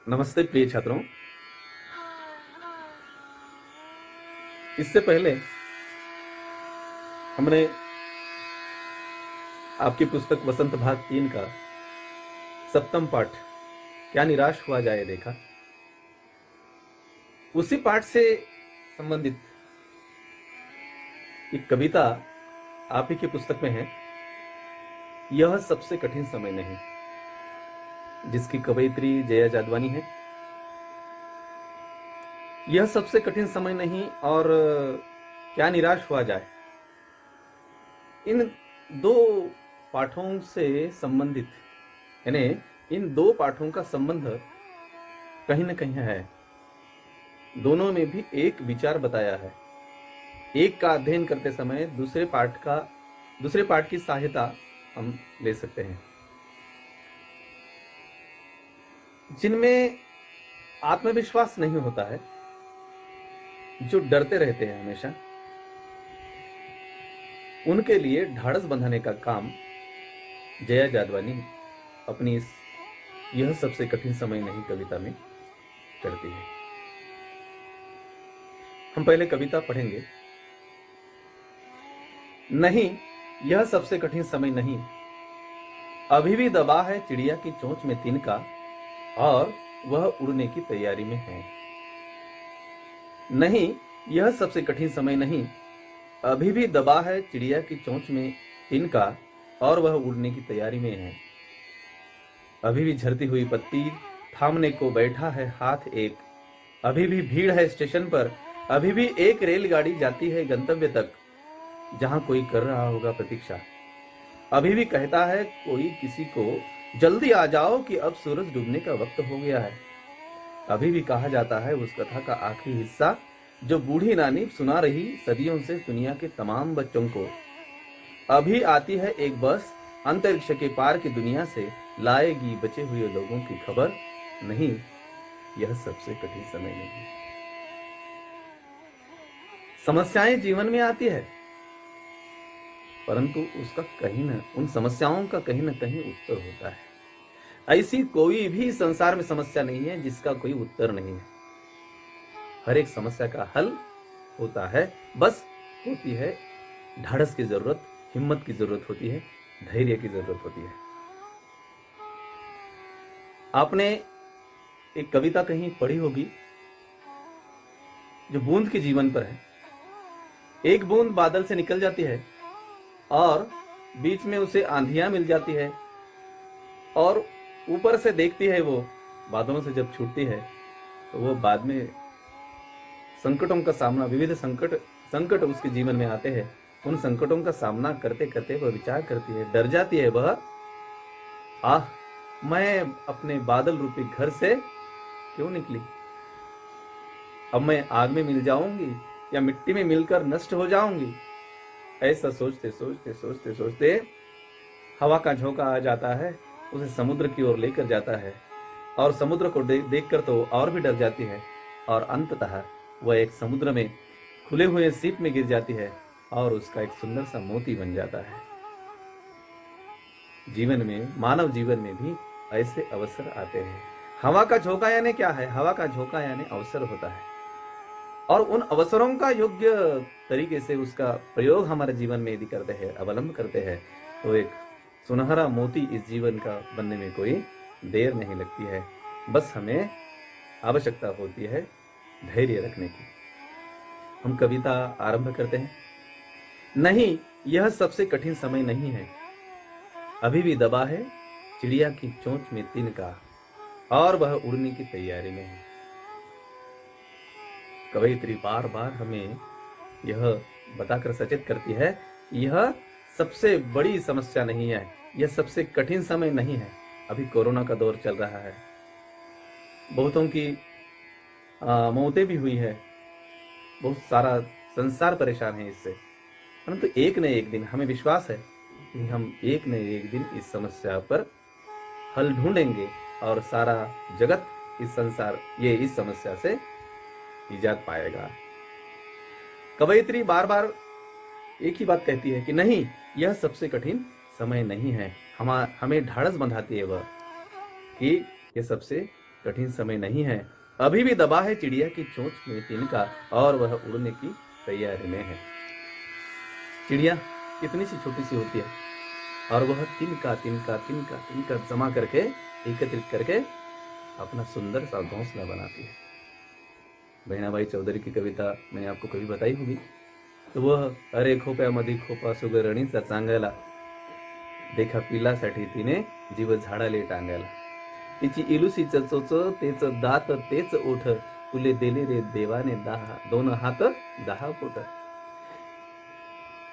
नमस्ते प्रिय छात्रों। इससे पहले हमने आपकी पुस्तक वसंत भाग 3 का 7वां पाठ क्या निराश हुआ जाए देखा। उसी पाठ से संबंधित एक कविता आप ही की पुस्तक में है, यह सबसे कठिन समय नहीं, जिसकी कवयित्री जया जादवानी है। यह सबसे कठिन समय नहीं और क्या निराश हुआ जाए, इन दो पाठों से संबंधित, यानी इन दो पाठों का संबंध कहीं न कहीं है। दोनों में भी एक विचार बताया है। एक का अध्ययन करते समय दूसरे पाठ की सहायता हम ले सकते हैं। जिनमें आत्मविश्वास नहीं होता है, जो डरते रहते हैं हमेशा, उनके लिए ढाढ़स बंधाने का काम जया जादवानी अपनी इस यह सबसे कठिन समय नहीं कविता में करती है। हम पहले कविता पढ़ेंगे। नहीं, यह सबसे कठिन समय नहीं, अभी भी दबा है चिड़िया की चोंच में तिनका और वह उड़ने की तैयारी में है। नहीं, यह सबसे कठिन समय नहीं, अभी भी दबा है चिड़िया की चोंच में तिनका और वह उड़ने की तैयारी में है। अभी भी झरती हुई पत्ती थामने को बैठा है हाथ एक, अभी भी भीड़ है स्टेशन पर, अभी भी एक रेलगाड़ी जाती है गंतव्य तक, जहां कोई कर रहा होगा प्रतीक्षा। अभी भी कहता है कोई किसी को, जल्दी आ जाओ कि अब सूरज डूबने का वक्त हो गया है। अभी भी कहा जाता है उस कथा का आखिरी हिस्सा, जो बूढ़ी नानी सुना रही सदियों से दुनिया के तमाम बच्चों को। अभी आती है एक बस अंतरिक्ष के पार की दुनिया से, लाएगी बचे हुए लोगों की खबर। नहीं, यह सबसे कठिन समय नहीं। समस्याएं जीवन में आती है, परंतु उन समस्याओं का कहीं ना कहीं उत्तर होता है। ऐसी कोई भी संसार में समस्या नहीं है जिसका कोई उत्तर नहीं है। हर एक समस्या का हल होता है, बस होती है ढाढ़स की जरूरत, हिम्मत की जरूरत होती है, धैर्य की जरूरत होती है। आपने एक कविता कहीं पढ़ी होगी जो बूंद के जीवन पर है। एक बूंद बादल से निकल जाती है और बीच में उसे आंधियां मिल जाती है, और ऊपर से देखती है वो बादलों से जब छूटती है तो वो बाद में संकटों का सामना, विविध संकट उसके जीवन में आते हैं। उन संकटों का सामना करते करते वह विचार करती है, डर जाती है वह, मैं अपने बादल रूपी घर से क्यों निकली। अब मैं आग में मिल जाऊंगी या मिट्टी में मिलकर नष्ट हो जाऊंगी। ऐसा सोचते सोचते सोचते सोचते हवा का झोंका आ जाता है, उसे समुद्र की ओर लेकर जाता है, और समुद्र को देखकर तो और भी डर जाती है, और अंततः वह एक समुद्र में खुले हुए सीप में गिर जाती है और उसका एक सुंदर सा मोती बन जाता है। जीवन में, मानव जीवन में भी ऐसे अवसर आते हैं। हवा का झोंका यानी क्या है? हवा का झोंका यानी अवसर होता है, और उन अवसरों का योग्य तरीके से उसका प्रयोग हमारे जीवन में यदि करते हैं, अवलंब करते हैं, तो एक सुनहरा मोती इस जीवन का बनने में कोई देर नहीं लगती है। बस हमें आवश्यकता होती है धैर्य रखने की। हम कविता आरंभ करते हैं। नहीं, यह सबसे कठिन समय नहीं है, अभी भी दबा है चिड़िया की चोंच में तिनका और वह उड़ने की तैयारी में है। कवयित्री बार बार हमें यह बताकर सचेत करती है, यह सबसे बड़ी समस्या नहीं है, यह सबसे कठिन समय नहीं है। अभी कोरोना का दौर चल रहा है, बहुतों की मौतें भी हुई है, बहुत सारा संसार परेशान है इससे, परंतु एक न एक दिन हमें विश्वास है कि हम एक न एक दिन इस समस्या पर हल ढूंढेंगे और सारा जगत इस समस्या से निजात पाएगा। कवयित्री बार बार एक ही बात कहती है कि नहीं, यह सबसे कठिन समय नहीं है। हमें ढाढ़स बंधाती है वह कि यह सबसे कठिन समय नहीं है, अभी भी दबा है चिड़िया की चोंच में तिनका और वह उड़ने की तैयारी में है। चिड़िया कितनी सी छोटी सी होती है और वह तिनका तिनका तिनका तिनका जमा करके एकत्रित करके अपना सुंदर सा घोंसला बनाती है। बहिणाबाई चौधरी की कविता मैंने आपको कभी बताई होगी। तो वह अरे खोप्यामध्ये खोपा सुगरणीचा चांगायला, देखा पिलासाठी तिने जीव झाडाले टांगायला, तिची इलुसी चोच तेच दात तेच ओठ, तुले दिले रे देवाने 2 हात 10 पोट।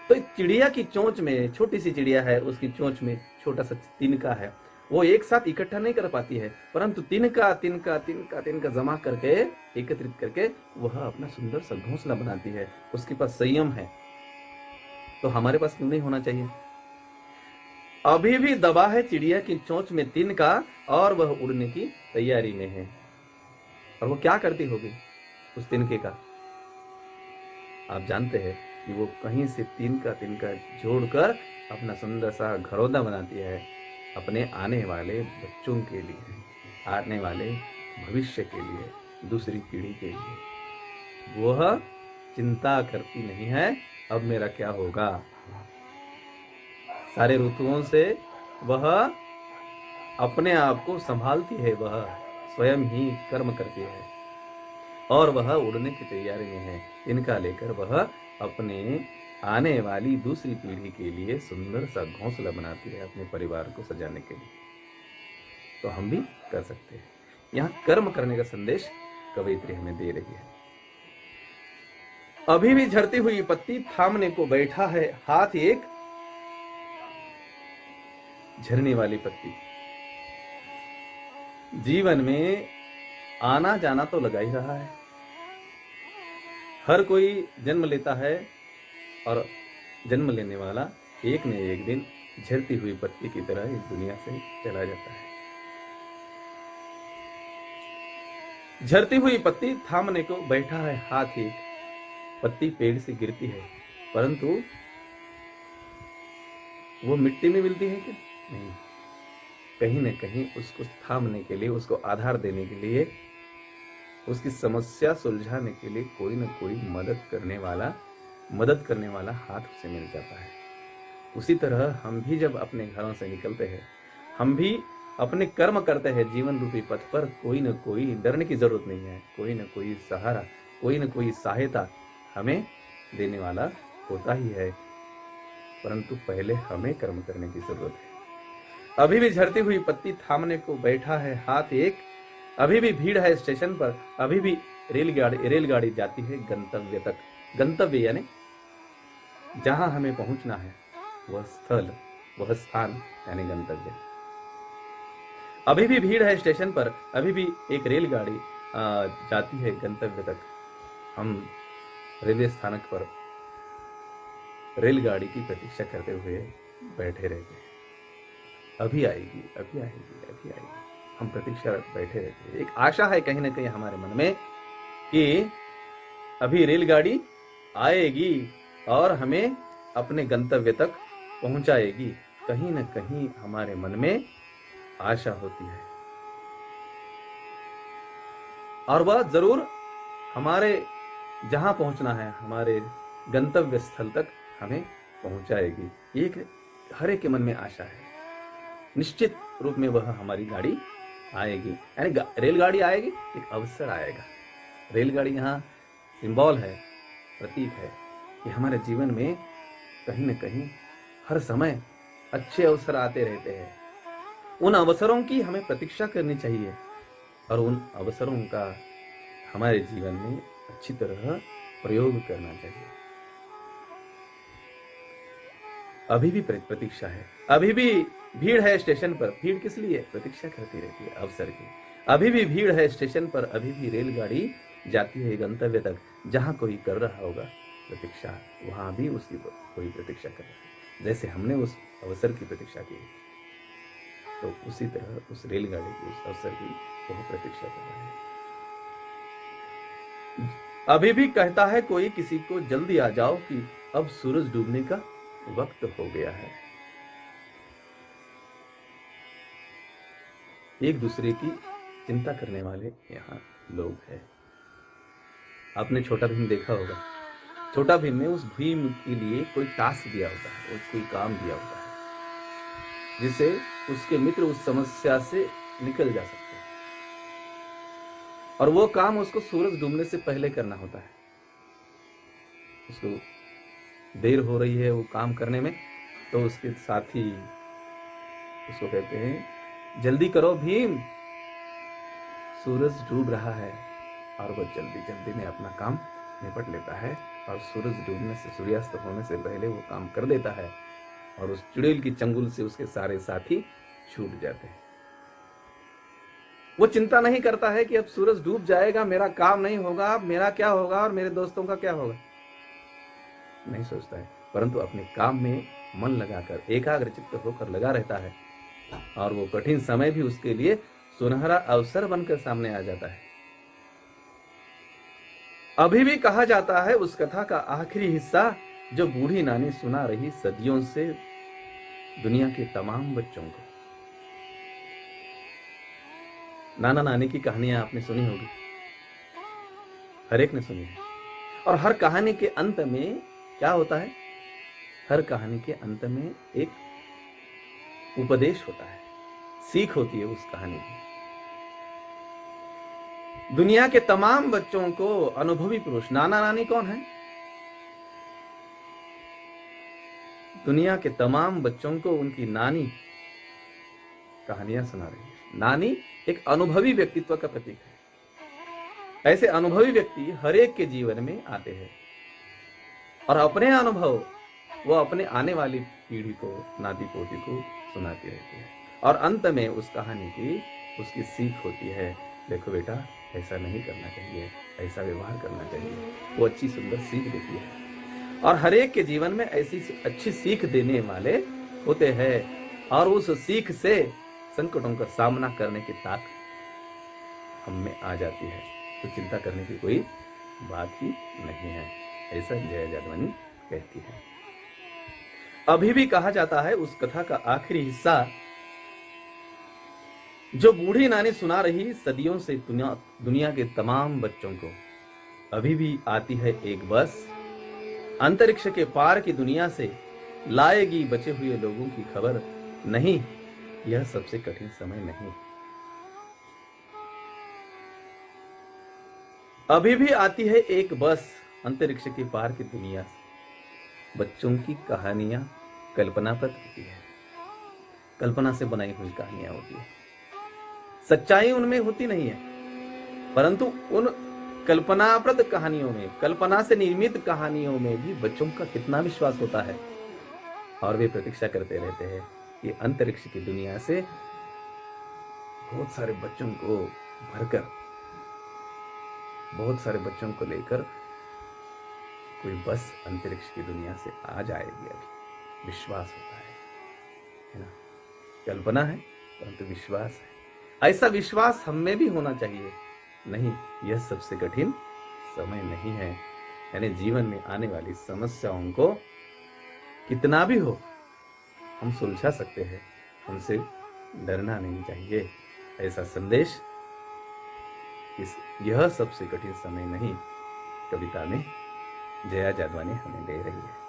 तो चिड़िया की चोंच में, छोटी सी चिड़िया है, उसकी चोंच में छोटा सा तिनका है। वो एक साथ इकट्ठा नहीं कर पाती है, परंतु तिनका तिनका तिनका तिनका जमा करके एकत्रित करके वह अपना सुंदर सा घोंसला बनाती है। उसके पास संयम है, तो हमारे पास क्यों नहीं होना चाहिए। अभी भी दबा है चिड़िया की चोंच में तिनका और वह उड़ने की तैयारी में है। और वो क्या करती होगी उस तिनके का, आप जानते हैं कि वो कहीं से तिनका तिनका जोड़कर अपना सुंदर सा घरौंदा बनाती है अपने आने वाले बच्चों के लिए, आने वाले भविष्य के लिए, दूसरी पीढ़ी के लिए। वह चिंता करती नहीं है अब मेरा क्या होगा। सारे ऋतुओं से वह अपने आप को संभालती है, वह स्वयं ही कर्म करती है और वह उड़ने की तैयारी में है। इनका लेकर वह अपने आने वाली दूसरी पीढ़ी के लिए सुंदर सा घोंसला बनाती है अपने परिवार को सजाने के लिए। तो हम भी कर सकते हैं। यहाँ कर्म करने का संदेश कवयित्री हमें दे रही है। अभी भी झड़ती हुई पत्ती थामने को बैठा है हाथ एक, झरने वाली पत्ती। जीवन में आना जाना तो लगा ही रहा है। हर कोई जन्म लेता है और जन्म लेने वाला एक न एक दिन झड़ती हुई पत्ती की तरह इस दुनिया से चला जाता है। झड़ती हुई पत्ती थामने को बैठा है हाथ एक। पत्ती पेड़ से गिरती है, परंतु वो मिट्टी में मिलती है क्या? नहीं। कहीं न कहीं उसको थामने के लिए, उसको आधार देने के लिए, उसकी समस्या सुलझाने के लिए कोई न कोई मदद करने वाला हाथ उसे मिल जाता है। उसी तरह हम भी जब अपने घरों से निकलते हैं, हम भी अपने कर्म करते हैं जीवन रूपी पथ पर, कोई न कोई, डरने की जरूरत नहीं है, कोई न कोई सहारा, कोई न कोई सहायता हमें देने वाला होता ही है, परंतु पहले हमें कर्म करने की जरूरत है। अभी भी झड़ती हुई पत्ती थामने को बैठा है हाथ एक, अभी भी भीड़ है स्टेशन पर, अभी भी रेलगाड़ी जाती है गंतव्य तक। गंतव्य यानी जहां हमें पहुंचना है, वह स्थल, वह स्थान यानी गंतव्य। अभी भी भीड़ है स्टेशन पर, अभी भी एक रेलगाड़ी जाती है गंतव्य तक। हम रेलवे स्थानक पर रेलगाड़ी की प्रतीक्षा करते हुए बैठे रहते हैं। अभी आएगी, अभी आएगी, अभी आएगी, हम प्रतीक्षा बैठे रहते हैं। एक आशा है कहीं ना कहीं हमारे मन में कि अभी रेलगाड़ी आएगी और हमें अपने गंतव्य तक पहुंचाएगी। कहीं ना कहीं हमारे मन में आशा होती है और वह जरूर हमारे जहां पहुंचना है, हमारे गंतव्य स्थल तक हमें पहुंचाएगी। एक हर एक के मन में आशा है, निश्चित रूप में वह हमारी गाड़ी आएगी, यानी रेलगाड़ी आएगी, एक अवसर आएगा। रेलगाड़ी यहाँ सिंबल है, प्रतीक है कि हमारे जीवन में कहीं न कहीं हर समय अच्छे अवसर आते रहते हैं। उन अवसरों की हमें प्रतीक्षा करनी चाहिए और उन अवसरों का हमारे जीवन में अच्छी तरह प्रयोग करना चाहिए। अभी भी प्रतीक्षा है, अभी भी भीड़ है स्टेशन पर। भीड़ किस लिए? प्रतीक्षा करती रहती है अवसर की। अभी भी भीड़ है स्टेशन पर, अभी भी रेलगाड़ी जाती है गंतव्य तक। जहां कोई कर रहा होगा प्रतीक्षा, वहां भी उसकी कोई प्रतीक्षा कर रहा है। जैसे हमने उस अवसर की प्रतीक्षा की, तो उसी तरह उस रेलगाड़ी की, उस अवसर की वह प्रतीक्षा कर रहा है। अभी भी कहता है कोई किसी को, जल्दी आ जाओ कि अब सूरज डूबने का वक्त हो गया है। एक दूसरे की चिंता करने वाले यहाँ लोग हैं। आपने छोटा भीम देखा होगा। छोटा भीम में उस भीम के लिए कोई टास्क दिया होता है और कोई काम दिया होता है जिससे उसके मित्र उस समस्या से निकल जा सकते हैं, और वो काम उसको सूरज डूबने से पहले करना होता है। उसको देर हो रही है वो काम करने में, तो उसके साथी उसको कहते हैं, जल्दी करो भीम, सूरज डूब रहा है। और वो जल्दी जल्दी में अपना काम निपट लेता है और सूरज डूबने से, सूर्यास्त होने से पहले वो काम कर देता है, और उस चुड़ैल की चंगुल से उसके सारे साथी छूट जाते हैं। वो चिंता नहीं करता है कि अब सूरज डूब जाएगा, मेरा काम नहीं होगा, अब मेरा क्या होगा और मेरे दोस्तों का क्या होगा, नहीं सोचता है, परंतु अपने काम में मन लगाकर एकाग्रचित्त होकर लगा रहता है, और वो कठिन समय भी उसके लिए सुनहरा अवसर बनकर सामने आ जाता है। अभी भी कहा जाता है उस कथा का आखिरी हिस्सा जो बूढ़ी नानी सुना रही सदियों से दुनिया के तमाम बच्चों को। नाना नानी की कहानियां आपने सुनी होगी, हर एक ने सुनी है, और हर कहानी के अंत में क्या होता है? हर कहानी के अंत में एक उपदेश होता है, सीख होती है उस कहानी की। दुनिया के तमाम बच्चों को अनुभवी पुरुष, नाना नानी कौन है? दुनिया के तमाम बच्चों को उनकी नानी कहानियां सुना रही है। नानी एक अनुभवी व्यक्तित्व का प्रतीक है। ऐसे अनुभवी व्यक्ति हर एक के जीवन में आते हैं और अपने अनुभव वो अपने आने वाली पीढ़ी को, नाती पोती को सुनाती रहती है, और अंत में उस कहानी की उसकी सीख होती है, देखो बेटा ऐसा नहीं करना चाहिए, ऐसा व्यवहार करना चाहिए। वो अच्छी सुंदर सीख देती है, और हर एक के जीवन में ऐसी अच्छी सीख देने वाले होते हैं, और उस सीख से संकटों का सामना करने की ताकत हम में आ जाती है, तो चिंता करने की कोई बात ही नहीं है, ऐसा जया जादवानी कहती है। अभी भी कहा जाता है उस कथा का आखिरी हिस्सा जो बूढ़ी नानी सुना रही सदियों से दुनिया के तमाम बच्चों को। अभी भी आती है एक बस, अंतरिक्ष के पार की दुनिया से लाएगी बचे हुए लोगों की खबर। नहीं, यह सबसे कठिन समय नहीं। अभी भी आती है एक बस, अंतरिक्ष के पार की दुनिया से। बच्चों की कहानियां कल्पनाप्रद होती है, कल्पना से बनाई हुई कहानियां होती है, सच्चाई उनमें होती नहीं है, परंतु उन कल्पनाप्रद कहानियों में, कल्पना से निर्मित कहानियों में भी बच्चों का कितना विश्वास होता है, और वे प्रतीक्षा करते रहते हैं कि अंतरिक्ष की दुनिया से बहुत सारे बच्चों को भरकर, बहुत सारे बच्चों को लेकर कोई बस अंतरिक्ष की दुनिया से आ जाएगी। अभी विश्वास होता है ना? कल्पना है परंतु विश्वास है। ऐसा विश्वास हम में भी होना चाहिए। नहीं, यह सबसे कठिन समय नहीं है। यानी जीवन में आने वाली समस्याओं को कितना भी हो हम सुलझा सकते हैं, उनसे डरना नहीं चाहिए। ऐसा संदेश यह सबसे कठिन समय नहीं कविता में जया जादवानी हमें दे रही है।